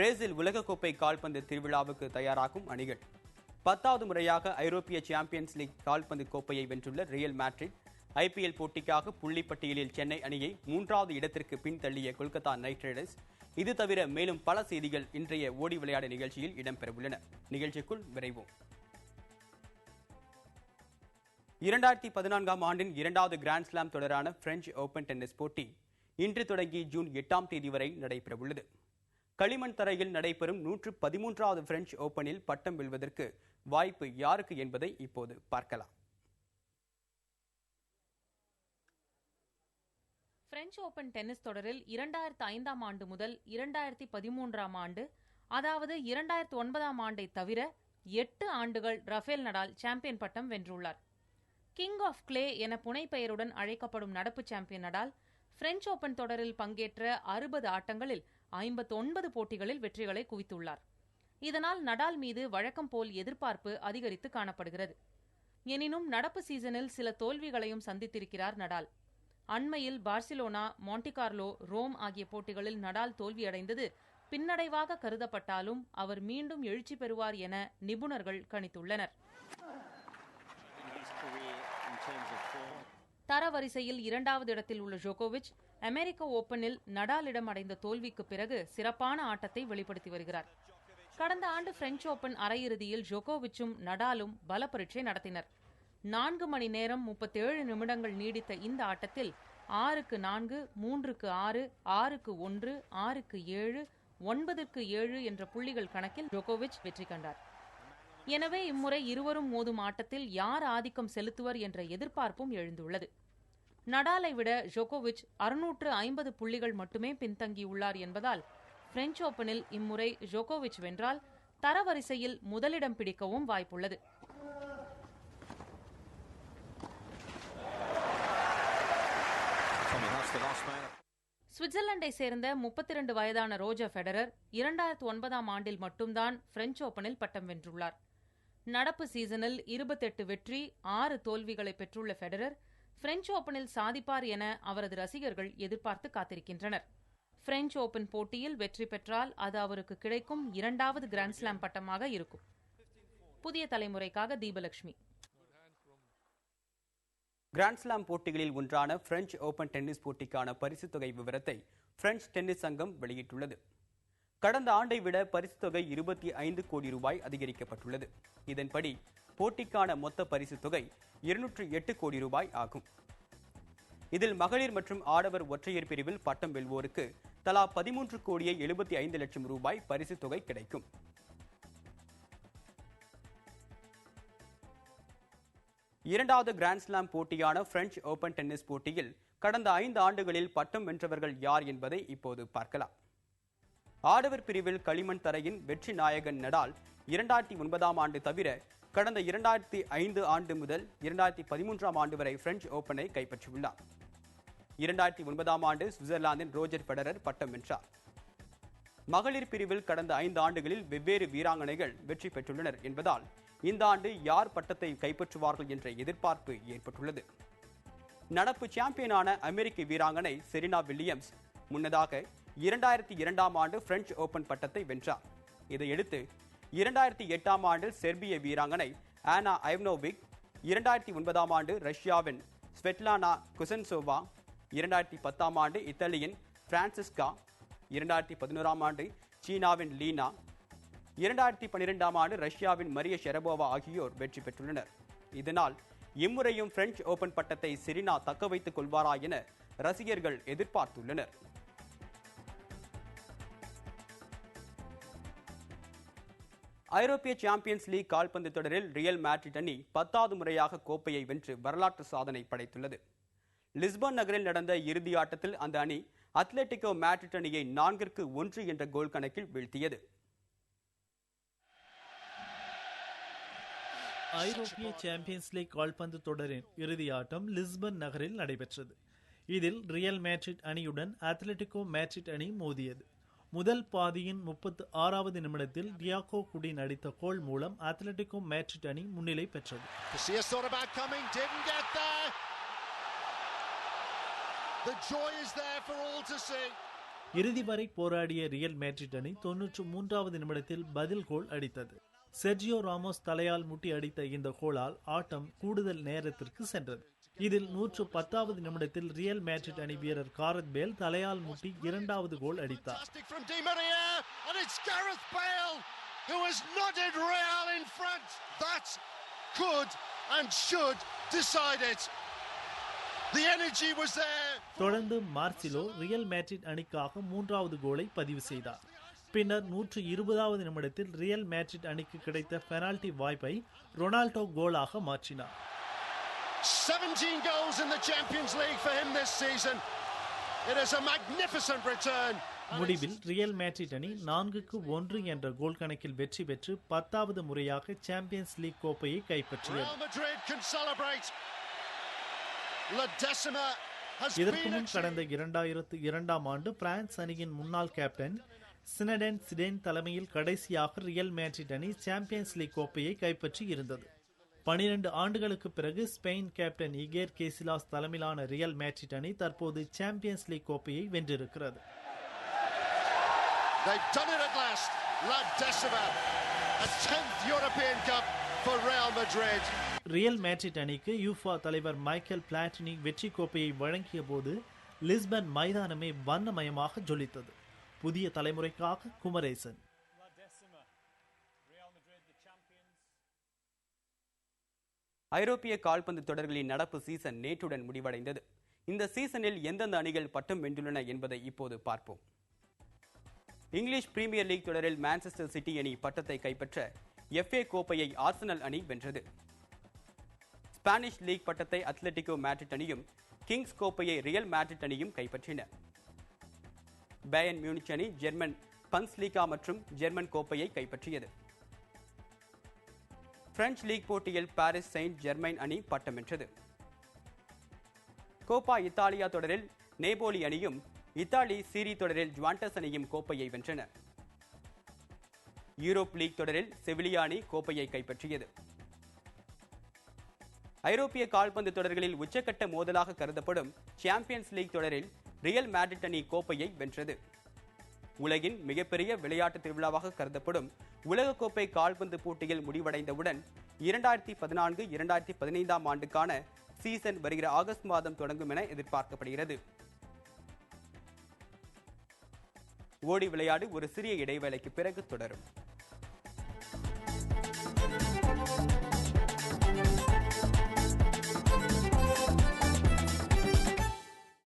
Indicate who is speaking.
Speaker 1: Brazil உலகக்கோப்பை கால்பந்து திருவிழாவுக்கு தயாராகும் அணிகள். 10வது முறையாக ஐரோப்பிய சாம்பியன்ஸ் லீக் கால்பந்து கோப்பையை வென்றுள்ள ரியல் மேட்ரிட் IPL போட்டிக்காக புள்ளிப்பட்டியலில் சென்னை அணியை 3வது இடத்திற்கு பின்தள்ளிய கொல்கத்தா நைட் ரைடர்ஸ். இது தவிர மேலும் பல செய்திகள் இன்றைய ஓடி விளையாட நிகழ்ச்சியில் இடம்பெறவுள்ளன. நிகழ்ச்சிக்குள் விரைவோம். 2014ஆம் ஆண்டின் 2வது கிராண்ட் ஸ்லாம் தொடரான பிரெஞ்சு ஓபன் டென்னிஸ் போட்டி இன்று தொடங்கி ஜூன் 8ஆம் தேதி வரை நடைபெறவுள்ளது. களிமண் தரையில் நடைபெறும் 113வது பிரெஞ்சு ஓபனில் பட்டம் வெல்வதற்கு வாய்ப்பு யாருக்கு என்பதை இப்போது பார்க்கலாம்.
Speaker 2: பிரெஞ்சு ஓபன் டென்னிஸ் தொடரில் 2005ஆம் ஆண்டு முதல் 2013ஆம் ஆண்டு, அதாவது 2009ஆம் ஆண்டை தவிர 8 ஆண்டுகள் ரஃபேல் நடால் சாம்பியன் பட்டம் வென்றுள்ளார். கிங் ஆஃப் கிளே என புனைப்பெயருடன் அழைக்கப்படும் நடப்பு சாம்பியன் நடால் பிரெஞ்சு ஓபன் தொடரில் பங்கேற்ற 60 ஆட்டங்களில் 59 போட்டிகளில் வெற்றிகளை குவித்துள்ளார். இதனால் நடால் மீது வழக்கம் போல் எதிர்பார்ப்பு அதிகரித்து காணப்படுகிறது. எனினும் நடப்பு சீசனில் சில தோல்விகளையும் சந்தித்திருக்கிறார் நடால். அண்மையில் பார்சிலோனா, மாண்டிகார்லோ, ரோம் ஆகிய போட்டிகளில் நடால் தோல்வியடைந்தது பின்னடைவாக கருதப்பட்டாலும் அவர் மீண்டும் எழுச்சி பெறுவார் என நிபுணர்கள் கணித்துள்ளனர். தரவரிசையில் 2வது இடத்தில் உள்ள ஜோகோவிச் அமெரிக்க ஓபனில் நடாலிடம் அடைந்த தோல்விக்கு பிறகு சிறப்பான ஆட்டத்தை வெளிப்படுத்தி வருகிறார். கடந்த ஆண்டு பிரெஞ்சு ஓபன் அரையிறுதியில் ஜோகோவிச்சும் நடாலும் பல பரீட்சை நடத்தினர். 4 மணி நேரம் 37 நிமிடங்கள் நீடித்த இந்த ஆட்டத்தில் 6-4, 3-6, 6-1, 6-7, 9-7 என்ற புள்ளிகள் கணக்கில் ஜோகோவிச் வெற்றி கண்டார். எனவே இம்முறை இருவரும் மோதும் ஆட்டத்தில் யார் ஆதிக்கம் செலுத்துவர் என்ற எதிர்பார்ப்பும் எழுந்துள்ளது. நடாலை விட ஜோகோவிச் 650 புள்ளிகள் மட்டுமே பின்தங்கியுள்ளார் என்பதால் பிரெஞ்சு ஓபனில் இம்முறை ஜோகோவிச் வென்றால் தரவரிசையில் முதலிடம் பிடிக்கவும் வாய்ப்புள்ளது. சுவிட்சர்லாந்தை சேர்ந்த 32 வயதான ரோஜர் ஃபெடரர் 2009ஆம் ஆண்டில் மட்டும்தான் பிரெஞ்சு ஓபனில் பட்டம் வென்றுள்ளார். நடப்பு சீசனில் 28 வெற்றி 6 தோல்விகளை பெற்றுள்ள ஃபெடரர் பிரெஞ்சு ஓபனில் சாதிப்பார் என அவரது ரசிகர்கள் எதிர்பார்த்து காத்திருக்கின்றனர். பிரெஞ்சு ஓபன் போட்டியில் வெற்றி பெற்றால் அது அவருக்கு கிடைக்கும் 2வது கிராண்ட் ஸ்லாம் பட்டமாக இருக்கும். புதிய தலைமுறைக்காக தீபலட்சுமி.
Speaker 1: கிராண்ட் ஸ்லாம் போட்டிகளில் ஒன்றான பிரெஞ்சு ஓபன் டென்னிஸ் போட்டிக்கான பரிசுத் தொகை விவரத்தை பிரெஞ்சு டென்னிஸ் சங்கம் வெளியிட்டுள்ளது. கடந்த ஆண்டை விட பரிசுத் தொகை 25 கோடி ரூபாய் அதிகரிக்கப்பட்டுள்ளது. இதன்படி போட்டிக்கான மொத்த பரிசுத் தொகை 208 கோடி ரூபாய் ஆகும். இதில் மகளிர் மற்றும் ஆடவர் ஒற்றையர் பிரிவில் பட்டம் வெல்வோருக்கு தலா 13 கோடியே 75 லட்சம் ரூபாய் பரிசுத் தொகை கிடைக்கும். இரண்டாவது கிராண்ட் ஸ்லாம் போட்டியான பிரெஞ்சு ஓபன் டென்னிஸ் போட்டியில் கடந்த 5 ஆண்டுகளில் பட்டம் வென்றவர்கள் யார் என்பதை இப்போது பார்க்கலாம். ஆடவர் பிரிவில் களிமண் தரையின் வெற்றி நாயகன் நடால் 2009ஆம் ஆண்டு தவிர கடந்த 2005 ஆண்டு முதல் 2013ஆம் ஆண்டு வரை பிரெஞ்சு ஓபனை கைப்பற்றியுள்ளார். 2009ஆம் ஆண்டு சுவிட்சர்லாந்தின் ரோஜர் ஃபெடரர் பட்டம் வென்றார். மகளிர் பிரிவில் கடந்த 5 ஆண்டுகளில் வெவ்வேறு வீராங்கனைகள் வெற்றி பெற்றுள்ளனர் என்பதால் இந்த ஆண்டு யார் பட்டத்தை கைப்பற்றுவார்கள் என்ற எதிர்பார்ப்பு ஏற்பட்டுள்ளது. நடப்பு சாம்பியனான அமெரிக்க வீராங்கனை செரீனா வில்லியம்ஸ் முன்னதாக 2002ஆம் ஆண்டு பிரெஞ்சு ஓபன் பட்டத்தை வென்றார். இதையடுத்து 2008ஆம் ஆண்டில் செர்பிய வீராங்கனை ஆனா ஐவ்னோவிக், 2009ஆம் ஆண்டு ரஷ்யாவின் ஸ்வெட்லானா குசென்சோவா, 2010ஆம் ஆண்டு இத்தாலியின் பிரான்சிஸ்கா, 2011ஆம் ஆண்டு சீனாவின் லீனா, 2012ஆம் ஆண்டு ரஷ்யாவின் மரிய ஷெரபோவா ஆகியோர் வெற்றி பெற்றுள்ளனர். இதனால் இம்முறையும் பிரெஞ்சு ஓபன் பட்டத்தை செரீனா தக்க வைத்துக் கொள்வாரா என ரசிகர்கள் எதிர்பார்த்துள்ளனர். ஐரோப்பிய சாம்பியன்ஸ் லீக் கால்பந்து தொடரில் ரியல் மேட்ரிட் அணி 10வது முறையாக கோப்பையை வென்று வரலாற்று சாதனை படைத்துள்ளது. லிஸ்பன் நகரில் நடந்த இறுதி ஆட்டத்தில் அந்த அணி அத்லெட்டிகோ மேட்ரிட் அணியை 4-1 என்ற கோல் கணக்கில் வீழ்த்தியது.
Speaker 3: ஐரோப்பிய சாம்பியன்ஸ் லீக் கால்பந்து தொடரின் இறுதி ஆட்டம் லிஸ்பன் நகரில் நடைபெற்றது. இதில் ரியல் மேட்ரிட் அணியுடன் அத்லெட்டிகோ மேட்ரிட் அணி மோதியது. முதல் பாதியின் 36வது நிமிடத்தில் டியாகோ குடின் அடித்த கோல் மூலம் அத்லெட்டிகோ மேட்ரிட் அணி முன்னிலை பெற்றது.
Speaker 4: The joy is there for all to see.
Speaker 3: இறுதி வரை போராடிய ரியல் மேட்ரிட் அணி 93வது நிமிடத்தில் பதில் கோல் அடித்தது. செர்ஜியோ ராமோஸ் தலையால் முட்டி அடித்த இந்த கோலால் ஆட்டம் கூடுதல் நேரத்திற்கு சென்றது. இதில் 110வது நிமிடத்தில் ரியல் மேட்ரிட் அணி வீரர் காரத் பேல் தலையால் முட்டி இரண்டாவது கோல் அடித்தார். தொடர்ந்து மார்சிலோ ரியல் மேட்ரிட் அணிக்காக 3வது கோலை பதிவு செய்தார். பின்னர் 120வது நிமிடத்தில் ரியல் மேட்ரிட் அணிக்கு கிடைத்த பெனால்டி வாய்ப்பை ரொனால்டோ கோலாக மாற்றினார்.
Speaker 4: 17 goals in the Champions League for him this season. It is a magnificent return.
Speaker 3: முடிவில் ரியல் மேட்ரிட் அணி 4-1 என்ற கோல் கணக்கில் வெற்றி பெற்று 10வது முறையாக சாம்பியன்ஸ் லீக் கோப்பையை கைப்பற்றியது. இதற்கு முன் கடந்த 2002ஆம் ஆண்டு பிரான்ஸ் அணியின் முன்னாள் கேப்டன் சினடென் சிடேன் தலைமையில் கடைசியாக ரியல் மேட்ரிட் அணி சாம்பியன்ஸ் லீக் கோப்பையை கைப்பற்றி இருந்தது. 12 ஆண்டுகளுக்கு பிறகு ஸ்பெயின் கேப்டன் இகேர் கேசிலாஸ் தலைமையிலான ரியல் மேட்ரிட் அணி தற்போது சாம்பியன்ஸ் லீக் கோப்பையை வென்றிருக்கிறது. ரியல் மேட்ரிட் அணிக்கு யூஃபா தலைவர் மைக்கேல் பிளாட்டினி வெற்றி கோப்பையை வழங்கிய போது லிஸ்பன் மைதானமே வண்ணமயமாக ஜொலித்தது. புதிய தலைமுறைக்காக குமரேசன்.
Speaker 1: ஐரோப்பிய கால்பந்து தொடர்களின் நடப்பு சீசன் நேற்றுடன் முடிவடைந்தது. இந்த சீசனில் எந்தெந்த அணிகள் பட்டம் வென்றுள்ளன என்பதை இப்போது பார்ப்போம். இங்கிலீஷ் பிரீமியர் லீக் தொடரில் மான்செஸ்டர் சிட்டி அணி பட்டத்தை கைப்பற்ற FA கோப்பையை ஆர்சனல் அணி வென்றது. ஸ்பானிஷ் லீக் பட்டத்தை அத்லெட்டிகோ மேட்ரிட் அணியும், கிங்ஸ் கோப்பையை ரியல் மேட்ரிட் அணியும் கைப்பற்றின. பயர்ன் மியூனிச் அணி ஜெர்மன் பன்ஸ்லீகா மற்றும் ஜெர்மன் கோப்பையை கைப்பற்றியது. பிரெஞ்சு லீக் போட்டியில் பாரிஸ் செயின்ட் ஜெர்மைன் அணி பட்டம் வென்றது. கோப்பா இத்தாலியா தொடரில் நேபோலி அணியும், இத்தாலி சீரி தொடரில் ஜுவாண்டஸ் அணியும் கோப்பையை வென்றன. யூரோப் லீக் தொடரில் செவிலியா அணி கோப்பையை கைப்பற்றியது. ஐரோப்பிய கால்பந்து தொடர்களில் உச்சக்கட்ட மோதலாக கருதப்படும் சாம்பியன்ஸ் லீக் தொடரில் ரியல் மேட்ரிட் அணி கோப்பையை வென்றது. உலகின் மிகப்பெரிய விளையாட்டு திருவிழாவாக கருதப்படும் உலகக்கோப்பை கால்பந்து போட்டியில் முடிவடைந்தவுடன் 2014-2015 ஆண்டுக்கான சீசன் வருகிற ஆகஸ்ட் மாதம் தொடங்கும் என எதிர்பார்க்கப்படுகிறது. ஓடி விளையாடு ஒரு சிறிய இடைவேளைக்கு பிறகு தொடரும்.